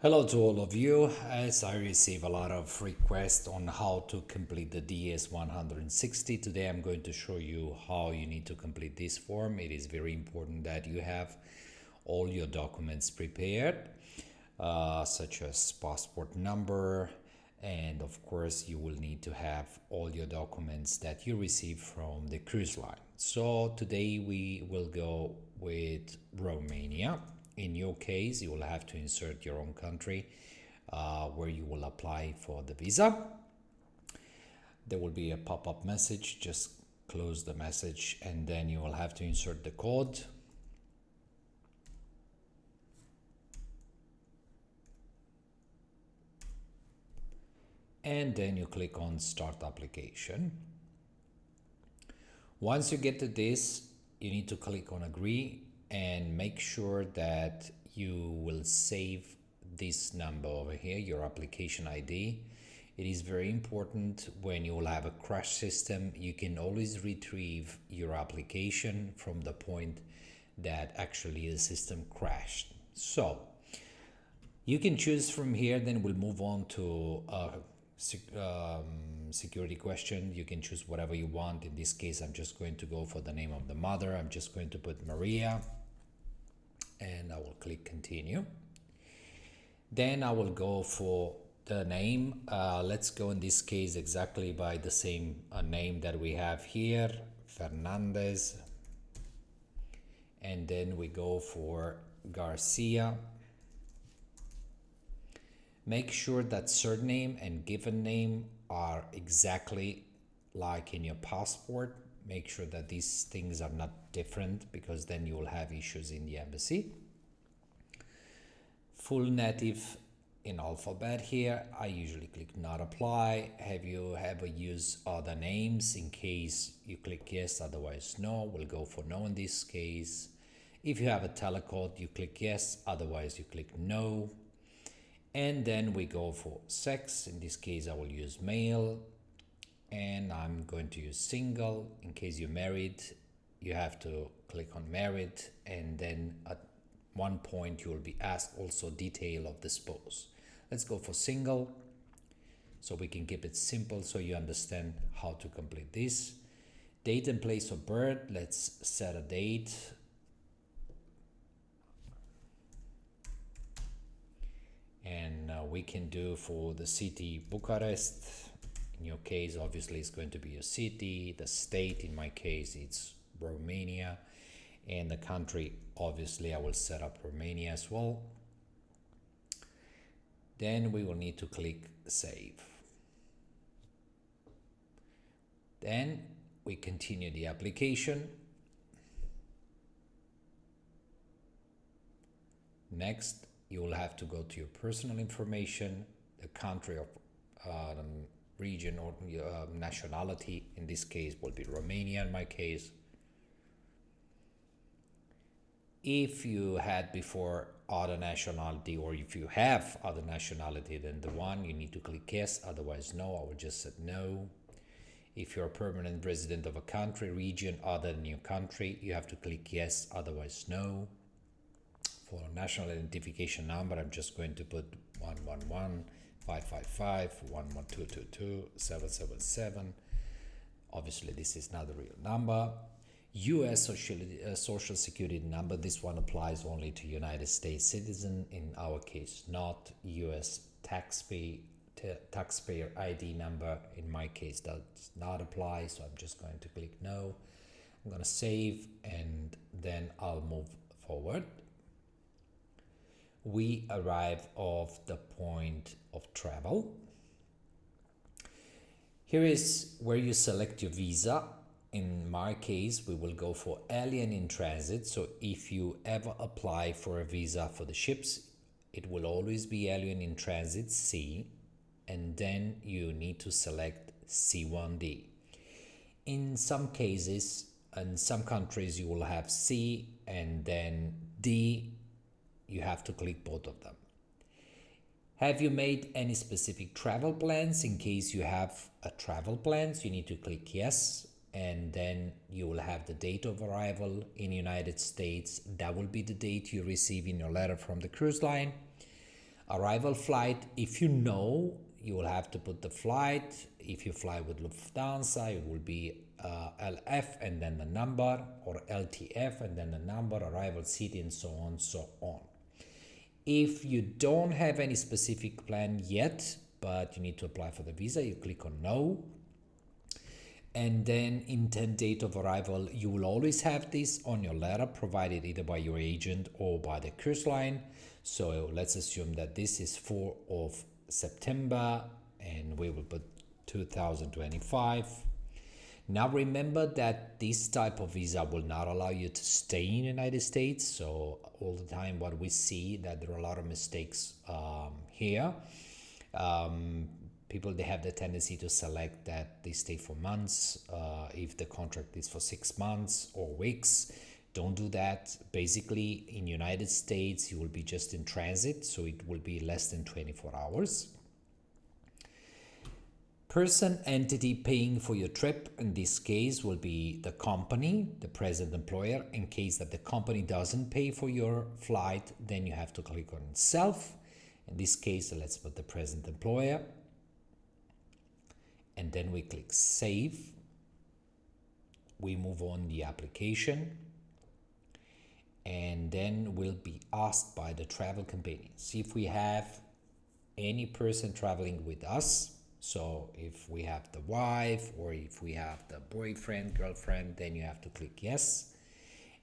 Hello to all of you. As I receive a lot of requests on how to complete the DS160, today I'm going to show you how you need to complete this form. It is very important that you have all your documents prepared, such as passport number, and of course you will need to have all your documents that you receive from the cruise line. So today we will go with Romania. In your case, you will have to insert your own country where you will apply for the visa. There will be a pop-up message. Just close the message and then you will have to insert the code. And then you click on Start Application. Once you get to this, you need to click on Agree and make sure that you will save this number over here, your application ID. It is very important when you will have a crash system. You can always retrieve your application from the point that actually the system crashed. So you can choose from here, then we'll move on to security question. You can choose whatever you want. In this case, I'm just going to go for the name of the mother. I'm just going to put Maria and I will click continue. Then I will go for the name. Let's go in this case exactly by the same name that we have here, Fernandez. And then we go for Garcia. Make sure that surname and given name are exactly like in your passport. Make sure that these things are not different because then you will have issues in the embassy. Full native in alphabet here. I usually click not apply. Have you ever used other names? In case you click yes, otherwise no. We'll go for no in this case. If you have a telecode, you click yes, otherwise you click no. And then we go for sex. In this case, I will use male. And I'm going to use single. In case you're married, you have to click on married. And then at one point, you will be asked also detail of the spouse. Let's go for single. So we can keep it simple so you understand how to complete this. Date and place of birth. Let's set a date. And we can do for the city Bucharest. In your case, obviously, it's going to be a city. The state, in my case, it's Romania. And the country, obviously, I will set up Romania as well. Then we will need to click Save. Then we continue the application. Next, you will have to go to your personal information, the country of region or nationality. In this case will be Romania in my case. If you had before other nationality, or if you have other nationality than the one, you need to click yes, otherwise no. I will just say no. If you're a permanent resident of a country, region other than your country, you have to click yes, otherwise no. For national identification number, I'm just going to put 111-555-11222-777. Obviously, this is not the real number. U.S. social security number. This one applies only to United States citizen. In our case, not U.S. taxpayer ID number. In my case, does not apply. So I'm just going to click no. I'm going to save and then I'll move forward. We arrive off the point of travel. Here is where you select your visa. In my case, we will go for alien in transit. So if you ever apply for a visa for the ships, it will always be alien in transit C, and then you need to select C1D. In some cases, in some countries, you will have C and then D. You have to click both of them. Have you made any specific travel plans? In case you have a travel plans, you need to click yes, and then you will have the date of arrival in United States. That will be the date you receive in your letter from the cruise line. Arrival flight, if you know, you will have to put the flight. If you fly with Lufthansa, it will be LF and then the number, or LTF and then the number, arrival city, and so on, so on. If you don't have any specific plan yet, but you need to apply for the visa, you click on no. And then intent date of arrival, you will always have this on your letter provided either by your agent or by the cruise line. So let's assume that this is 4th of September and we will put 2025. Now remember that this type of visa will not allow you to stay in the United States. So all the time what we see that there are a lot of mistakes here. People, they have the tendency to select that they stay for months. If the contract is for 6 months or weeks, don't do that. Basically, in United States, you will be just in transit, so it will be less than 24 hours. Person entity paying for your trip, in this case, will be the company, the present employer. In case that the company doesn't pay for your flight, then you have to click on self. In this case, let's put the present employer. And then we click save. We move on the application. And then we'll be asked by the travel company. See if we have any person traveling with us. So if we have the wife or if we have the boyfriend, girlfriend, then you have to click yes.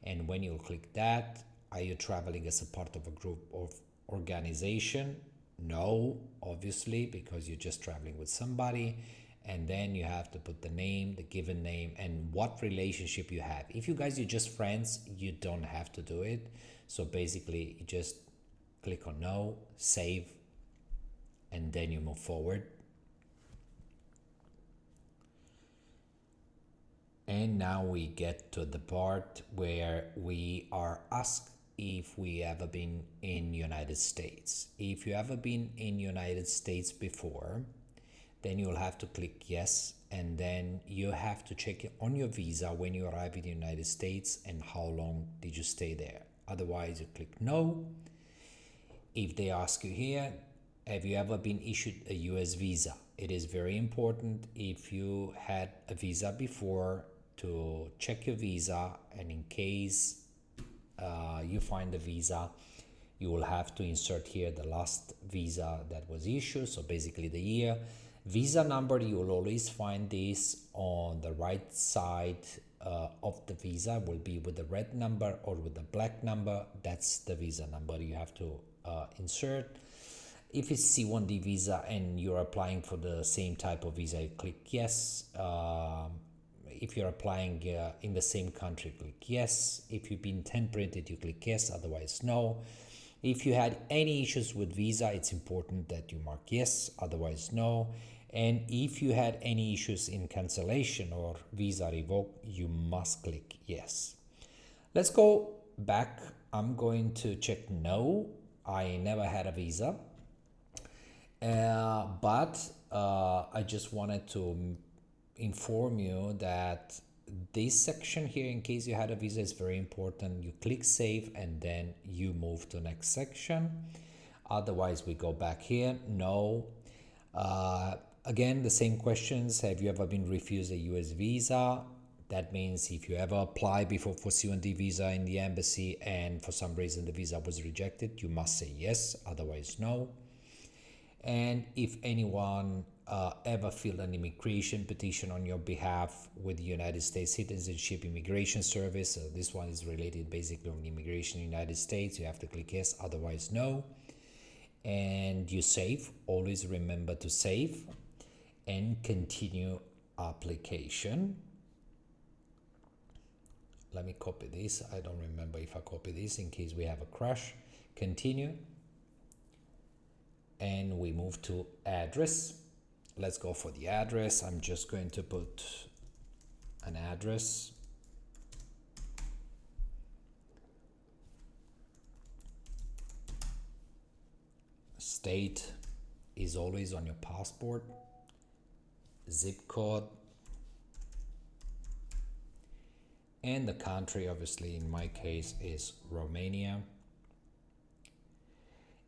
And when you click that, are you traveling as a part of a group of organization? No, obviously, because you're just traveling with somebody. And then you have to put the name, the given name, and what relationship you have. If you guys are just friends, you don't have to do it. So basically, you just click on no, save, and then you move forward. And now we get to the part where we are asked if we ever been in United States. If you ever been in United States before, then you'll have to click yes, and then you have to check on your visa when you arrive in the United States and how long did you stay there. Otherwise, you click no. If they ask you here, have you ever been issued a US visa? It is very important if you had a visa before to check your visa, and in case you find the visa, you will have to insert here the last visa that was issued, so basically the year. Visa number, you will always find this on the right side of the visa, will be with the red number or with the black number. That's the visa number you have to insert. If it's C1D visa and you're applying for the same type of visa, you click yes. If you're applying in the same country, click yes. If you've been temp-printed, you click yes, otherwise no. If you had any issues with visa, it's important that you mark yes, otherwise no. And if you had any issues in cancellation or visa revoke, you must click yes. Let's go back. I'm going to check no. I never had a visa. But I just wanted to inform you that this section here, in case you had a visa, is very important. You click save and then you move to next section. Otherwise, we go back here. No. Again, the same questions. Have you ever been refused a US visa? That means if you ever applied before for C1D visa in the embassy and for some reason the visa was rejected, you must say yes, otherwise no. And if anyone ever filled an immigration petition on your behalf with the United States Citizenship Immigration Service, so this one is related basically on immigration in the United States, you have to click yes, otherwise no. And you save. Always remember to save and continue application. Let me copy this. I don't remember if I copy this in case we have a crash. Continue. And we move to address. Let's go for the address. I'm just going to put an address. State is always on your passport. Zip code. And the country, obviously, in my case, is Romania.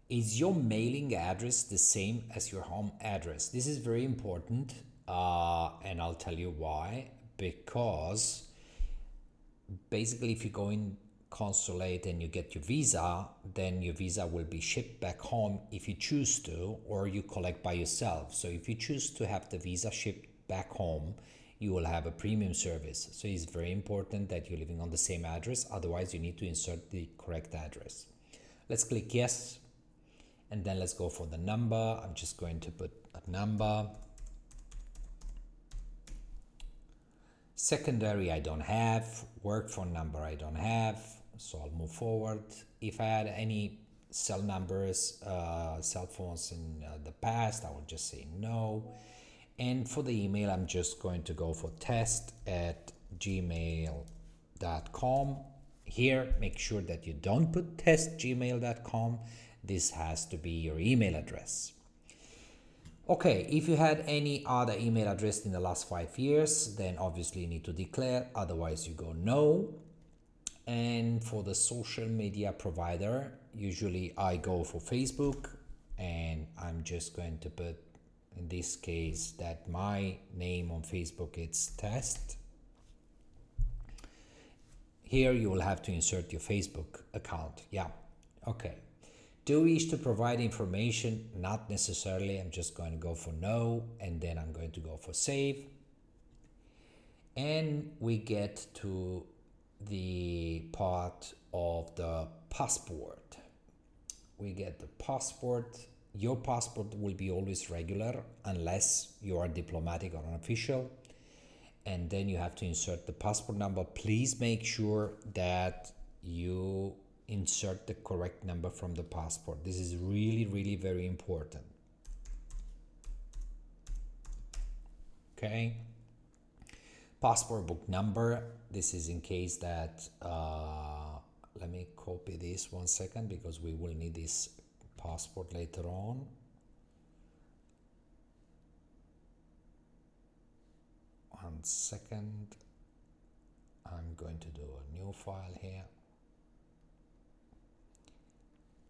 Is your mailing address the same as your home address? This is very important, and I'll tell you why. Because basically, if you go in consulate and you get your visa, then your visa will be shipped back home if you choose to, or you collect by yourself. So if you choose to have the visa shipped back home, you will have a premium service. So it's very important that you're living on the same address. Otherwise, you need to insert the correct address. Let's click yes, and then let's go for the number. I'm just going to put a number. Secondary I don't have, work phone number I don't have, so I'll move forward. If I had any cell numbers, cell phones in the past, I would just say no. And for the email, I'm just going to go for test@gmail.com. Here, make sure that you don't put test@gmail.com. This has to be your email address. Okay, if you had any other email address in the last 5 years, then obviously you need to declare, otherwise you go no. And for the social media provider, usually I go for Facebook, and I'm just going to put, in this case, that my name on Facebook is Test. Here you will have to insert your Facebook account. Yeah, okay. Do you wish to provide information? Not necessarily. I'm just going to go for no, and then I'm going to go for save. And we get to the part of the passport. We get the passport. Your passport will be always regular unless you are diplomatic or unofficial. And then you have to insert the passport number. Please make sure that you insert the correct number from the passport. This is really, really very important. Okay. Passport book number. This is in case that, let me copy this 1 second because we will need this passport later on. One second. I'm going to do a new file here.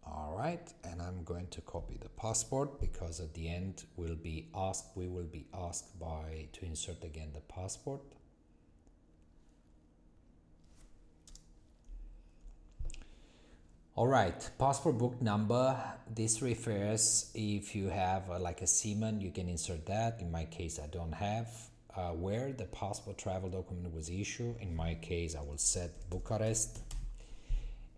All right, and I'm going to copy the passport because at the end we will be asked to insert again the passport. All right, passport book number. This refers if you have like a seaman, you can insert that. In my case, I don't have. Where the passport travel document was issued. In my case, I will set Bucharest.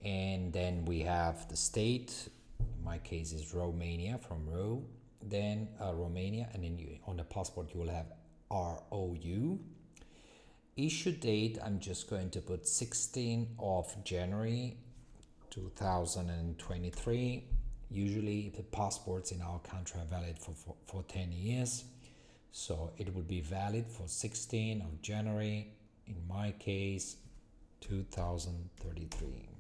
And then we have the state. In my case is Romania, from Ro. Then Romania, and then on the passport you will have ROU. Issue date, I'm just going to put 16th of January 2023. Usually the passports in our country are valid for 10 years. So it will be valid for 16th of January, in my case, 2033.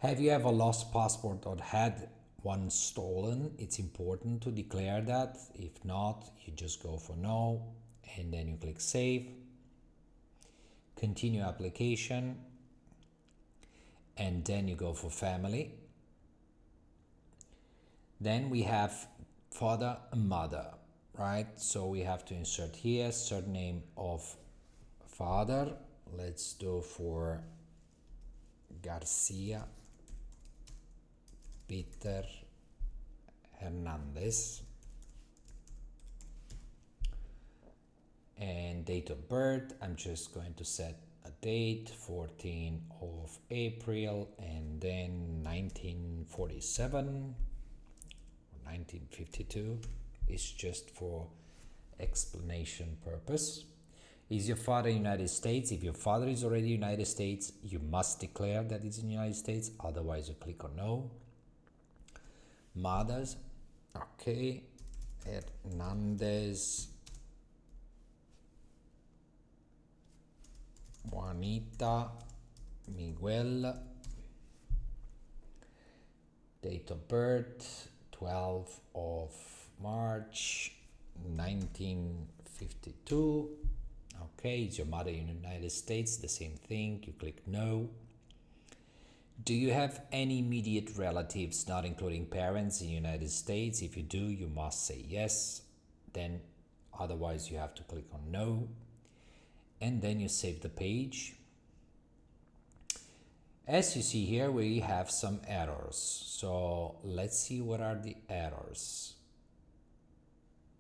Have you ever lost passport or had one stolen? It's important to declare that. If not, you just go for no, and then you click save. Continue application, and then you go for family. Then we have father and mother, right? So we have to insert here surname of father. Let's do for Garcia Peter Hernandez. And date of birth, I'm just going to set a date, 14th of April, and then 1947 or 1952. It's just for explanation purpose. Is your father in the United States? If your father is already in the United States, you must declare that it's in the United States, otherwise you click on no. Mothers, okay, Hernandez, Juanita, Miguel. Date of birth, 12th of March 1952. Okay, is your mother in the United States? The same thing, you click no. Do you have any immediate relatives, not including parents, in the United States? If you do, you must say yes. Then, otherwise, you have to click on no. And then you save the page. As you see here, we have some errors. So let's see what are the errors.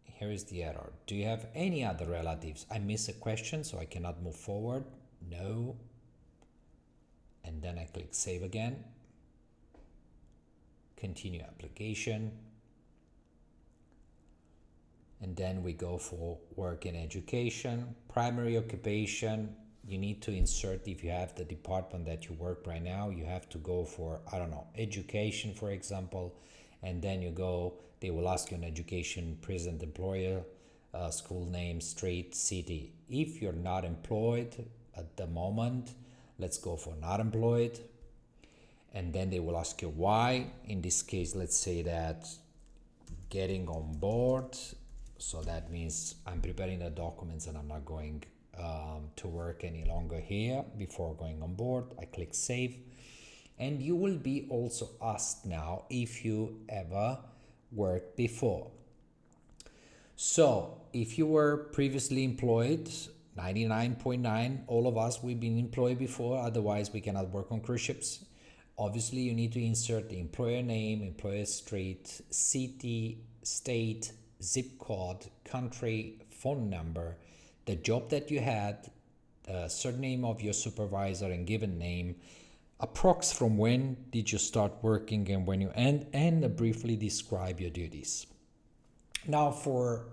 Here is the error. Do you have any other relatives? I miss a question, so I cannot move forward. No. And then I click save again. Continue application. And then we go for work and education. Primary occupation, you need to insert, if you have the department that you work right now, you have to go for, I don't know, education, for example. And then you go, they will ask you an education, present employer, school name, street, city. If you're not employed at the moment, let's go for not employed. And then they will ask you why. In this case, let's say that getting on board. So that means I'm preparing the documents and I'm not going to work any longer here before going on board. I click save. And you will be also asked now if you ever worked before. So if you were previously employed, 99.9, all of us, we've been employed before, otherwise we cannot work on cruise ships. Obviously, you need to insert the employer name, employer street, city, state, zip code, country, phone number, the job that you had, surname of your supervisor and given name, approx from when did you start working and when you end, and briefly describe your duties. Now for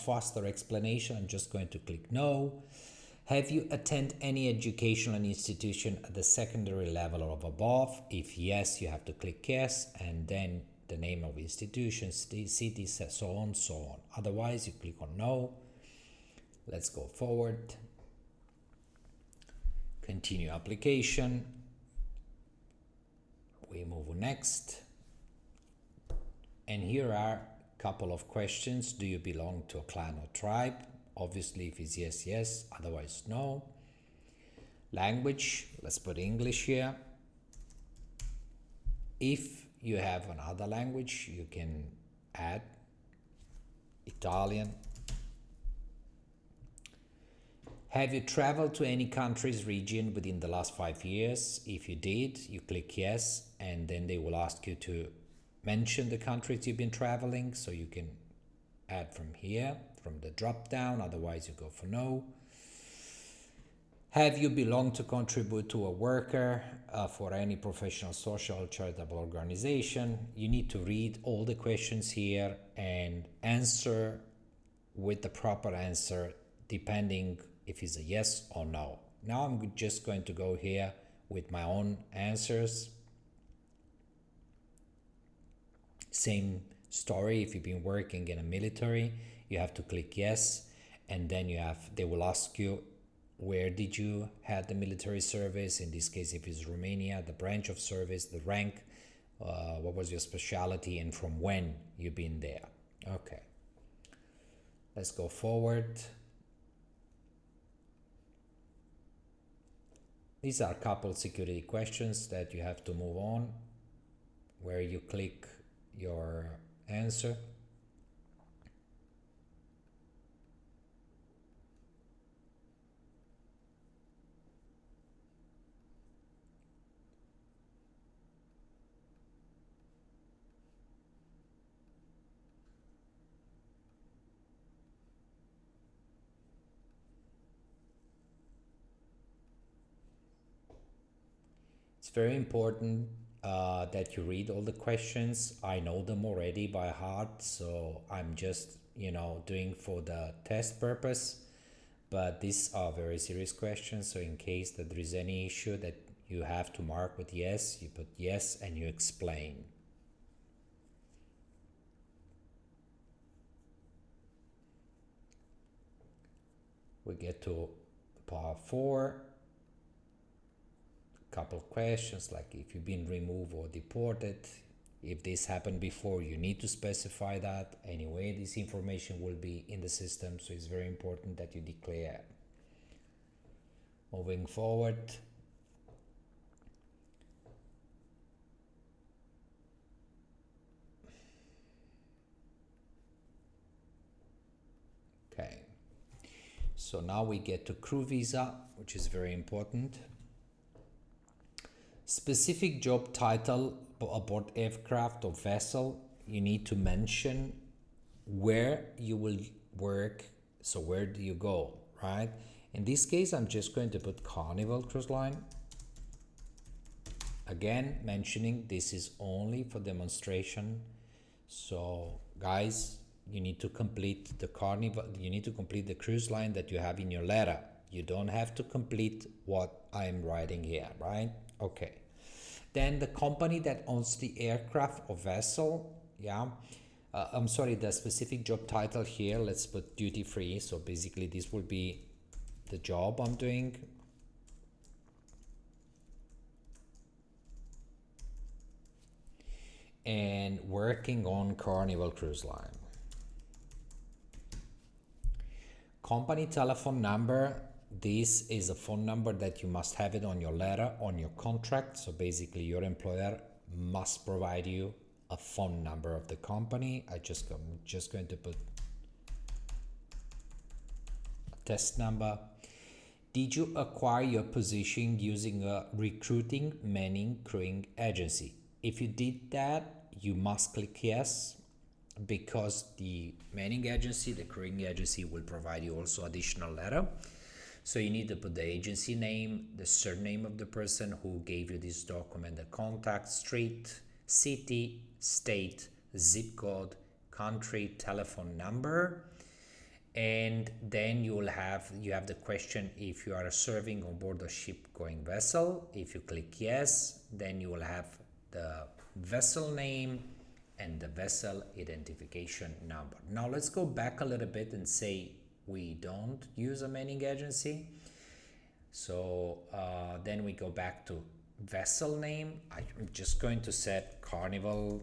faster explanation, I'm just going to click no. Have you attended any educational institution at the secondary level or above? If yes, you have to click yes, and then the name of institution, city, so on, so on. Otherwise, you click on no. Let's go forward. Continue application. We move next. And here are a couple of questions. Do you belong to a clan or tribe? Obviously, if it's yes, yes, otherwise no. Language, let's put English here. If you have another language, you can add Italian. Have you traveled to any country's region within the last 5 years? If you did, you click yes, and then they will ask you to mention the countries you've been traveling, so you can add from here, from the drop down, otherwise you go for no. Have you belonged to contribute to a worker for any professional, social, charitable organization? You need to read all the questions here and answer with the proper answer depending if it's a yes or no. Now I'm just going to go here with my own answers. Same story. If you've been working in a military, you have to click yes, and then they will ask you where did you have the military service. In this case, if it's Romania, the branch of service, the rank, what was your specialty, and from when you've been there. Okay, let's go forward. These are a couple security questions that you have to move on, where you click your answer. It's very important that you read all the questions. I know them already by heart, so I'm just, doing for the test purpose. But these are very serious questions, so in case that there is any issue that you have to mark with yes, you put yes and you explain. We get to part 4. Couple of questions like if you've been removed or deported. If this happened before, you need to specify that. Anyway, this information will be in the system, so it's very important that you declare. Moving forward. So now we get to crew visa, which is very important. Specific job title aboard aircraft or vessel. You need to mention where you will work. So where do you go, right? In this case, I'm just going to put Carnival Cruise Line. Again, mentioning this is only for demonstration. So guys, you need to complete the Carnival, you need to complete the cruise line that you have in your letter. You don't have to complete what I'm writing here, right? Okay. Then the company that owns the aircraft or vessel, yeah. I'm sorry, the specific job title here, let's put duty free. So basically this will be the job I'm doing. And working on Carnival Cruise Line. Company telephone number. This is a phone number that you must have it on your letter, on your contract. So basically your employer must provide you a phone number of the company. I'm just going to put a test number. Did you acquire your position using a recruiting, manning, crewing agency? If you did that, you must click yes, because the manning agency, the crewing agency will provide you also additional letter. So you need to put the agency name, the surname of the person who gave you this document, the contact, street, city, state, zip code, country, telephone number. And then you have the question if you are serving on board a ship going vessel. If you click yes, then you will have the vessel name and the vessel identification number. Now let's go back a little bit and say we don't use a manning agency. So then we go back to vessel name. I'm just going to set Carnival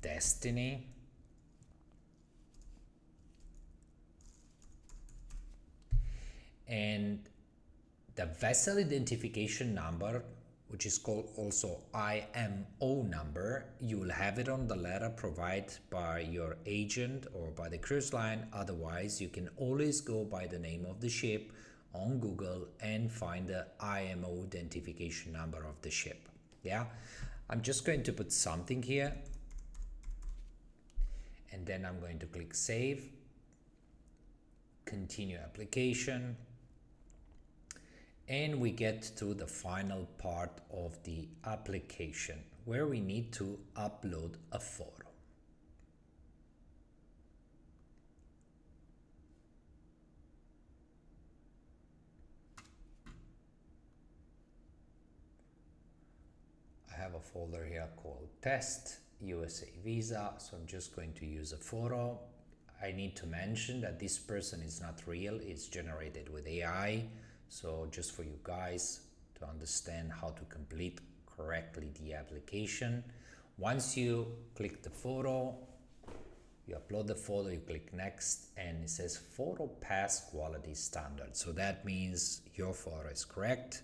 Destiny. And the vessel identification number, which is called also IMO number, you will have it on the letter provided by your agent or by the cruise line. Otherwise, you can always go by the name of the ship on Google and find the IMO identification number of the ship. Yeah, I'm just going to put something here, and then I'm going to click save, continue application. And we get to the final part of the application where we need to upload a photo. I have a folder here called Test USA Visa, so I'm just going to use a photo. I need to mention that this person is not real, it's generated with AI. So just for you guys to understand how to complete correctly the application. Once you click the photo, you upload the photo, you click next, and it says photo pass quality standard. So that means your photo is correct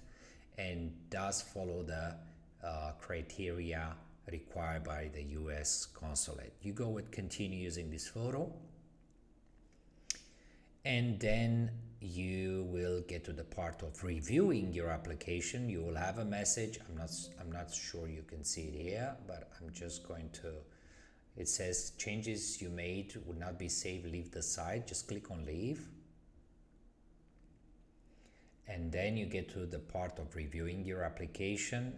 and does follow the criteria required by the US consulate. You go with continue using this photo, and then you will get to the part of reviewing your application. You will have a message. I'm not sure you can see it here, but I'm just going to, it says changes you made would not be saved, leave the site. Just click on leave. And then you get to the part of reviewing your application.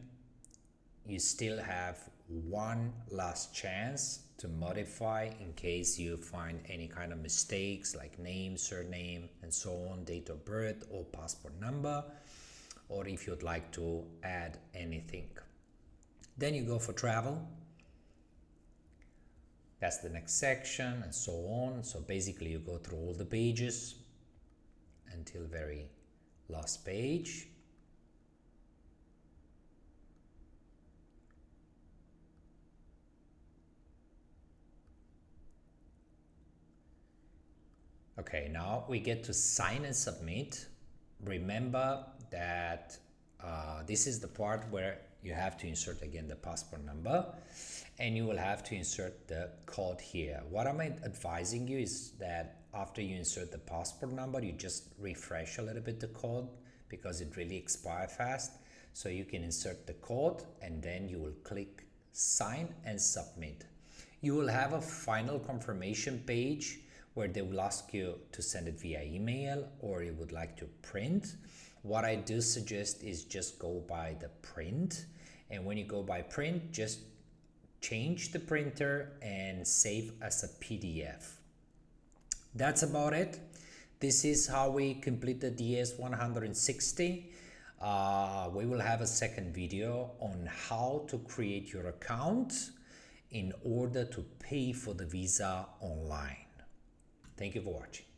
You still have one last chance to modify in case you find any kind of mistakes like name, surname, and so on, date of birth or passport number, or if you'd like to add anything. Then you go for travel. That's the next section, and so on. So basically you go through all the pages until very last page. Okay, now we get to sign and submit. Remember that this is the part where you have to insert again the passport number, and you will have to insert the code here. What I'm advising you is that after you insert the passport number, you just refresh a little bit the code because it really expires fast. So you can insert the code and then you will click sign and submit. You will have a final confirmation page where they will ask you to send it via email or you would like to print. What I do suggest is just go by the print. And when you go by print, just change the printer and save as a PDF. That's about it. This is how we complete the DS160. We will have a second video on how to create your account in order to pay for the visa online. Thank you for watching.